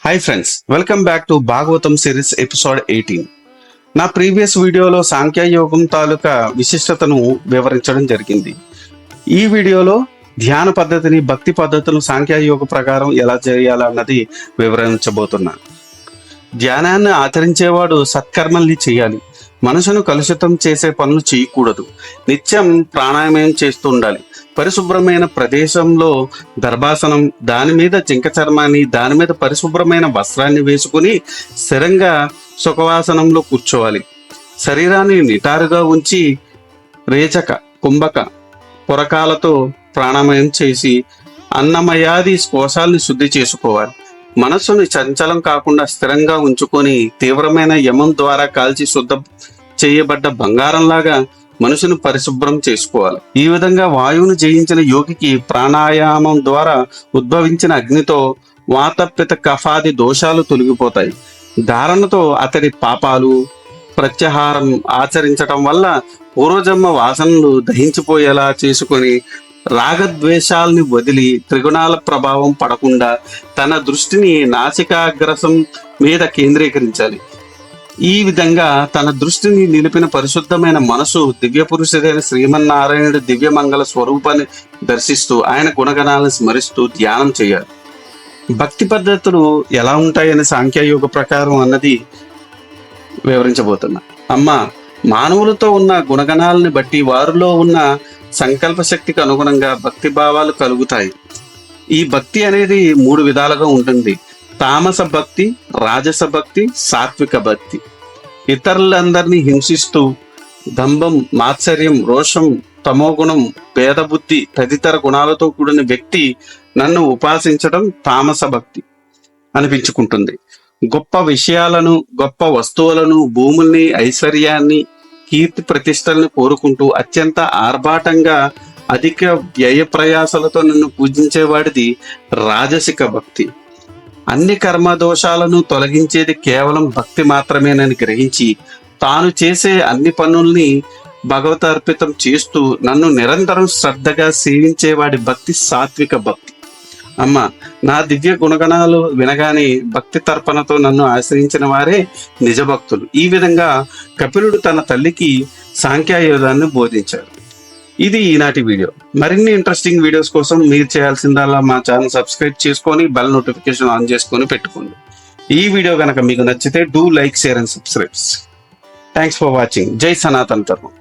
Hi friends, welcome back to Bhagavatam series episode 18. నా previous వీడియోలో సాంఖ్యయోగం తాలూకా విశిష్టతను వివరించడం జరిగింది. ఈ వీడియోలో ధ్యాన పద్ధతిని, భక్తి పద్ధతులు సాంఖ్యయోగ ప్రకారం ఎలా చేయాలన్నది వివరించబోతున్నా. ధ్యానాన్ని ఆచరించేవాడు సత్కర్మల్ని చేయాలి. మనసును కలుషితం చేసే పనులు చేయకూడదు. నిత్యం ప్రాణాయామం చేస్తూ ఉండాలి. పరిశుభ్రమైన ప్రదేశంలో గర్భాసనం, దాని మీద జింక చర్మాన్ని, దాని మీద పరిశుభ్రమైన వస్త్రాన్ని వేసుకుని స్థిరంగా సుఖవాసనంలో కూర్చోవాలి. శరీరాన్ని నిటారుగా ఉంచి రేచక, కుంభక, పురకాలతో ప్రాణాయామం చేసి అన్నమయాది కోశాల్ని శుద్ధి చేసుకోవాలి. మనస్సుని చంచలం కాకుండా స్థిరంగా ఉంచుకొని తీవ్రమైన యమం ద్వారా కాల్చి శుద్ధ చేయబడ్డ బంగారంలాగా మనసును పరిశుభ్రం చేసుకోవాలి. ఈ విధంగా వాయువును జయించిన యోగికి ప్రాణాయామం ద్వారా ఉద్భవించిన అగ్నితో వాతపిత కఫాది దోషాలు తొలగిపోతాయి. ధారణతో అతడి పాపాలు ప్రత్యాహారం ఆచరించటం వల్ల పూర్వజన్మ వాసనలు దహించిపోయేలా చేసుకొని రాగద్వేషాల్ని వదిలి త్రిగుణాల ప్రభావం పడకుండా తన దృష్టిని నాసికాగ్రసం మీద కేంద్రీకరించాలి. ఈ విధంగా తన దృష్టిని నిలిపిన పరిశుద్ధమైన మనసు దివ్య పురుషుడైన శ్రీమన్నారాయణుడి దివ్యమంగళ స్వరూపాన్ని దర్శిస్తూ ఆయన గుణగణాలను స్మరిస్తూ ధ్యానం చేయాలి. భక్తి పద్ధతులు ఎలా ఉంటాయని సాంఖ్యయోగ ప్రకారం అన్నది వివరించబోతున్నా. మానవులతో ఉన్న గుణగణాలను బట్టి వారిలో ఉన్న సంకల్ప శక్తికి అనుగుణంగా భక్తి భావాలు కలుగుతాయి. ఈ భక్తి అనేది 3 విధాలుగా ఉంటుంది: తామస భక్తి, రాజస భక్తి, సాత్విక భక్తి. ఇతరులందరినీ హింసిస్తూ దంభం, మాత్సర్యం, రోషం, తమోగుణం, భేదబుద్ధి తదితర గుణాలతో కూడిన వ్యక్తి నన్ను ఉపాసించడం తామస భక్తి అనిపించుకుంటుంది. గొప్ప విషయాలను, గొప్ప వస్తువులను, భూముల్ని, ఐశ్వర్యాన్ని, కీర్తి ప్రతిష్టలను కోరుకుంటూ అత్యంత ఆర్భాటంగా అధిక వ్యయ ప్రయాసాలతో నన్ను పూజించేవాడిది రాజసిక భక్తి. అన్ని కర్మ దోషాలను తొలగించేది కేవలం భక్తి మాత్రమేనని గ్రహించి తాను చేసే అన్ని పనుల్ని భగవతార్పితం చేస్తూ నన్ను నిరంతరం శ్రద్ధగా సేవించేవాడి భక్తి సాత్విక భక్తి. నా దివ్య గుణగణాలు వినగానే భక్తి తర్పణతో నన్ను ఆశ్రయించిన వారే నిజ భక్తులు. ఈ విధంగా కపిలుడు తన తల్లికి సాంఖ్యయోగాన్ని బోధించారు. ఇది ఈనాటి వీడియో. మరిన్ని ఇంట్రెస్టింగ్ వీడియోస్ కోసం మీరు చేయాల్సిందల్లా మా ఛానల్ సబ్స్క్రైబ్ చేసుకొని బెల్ నోటిఫికేషన్ ఆన్ చేసుకొని పెట్టుకోండి. ఈ వీడియో కనుక మీకు నచ్చితే do like, share and subscribe. Thanks for watching. జై సనాతన ధర్మం.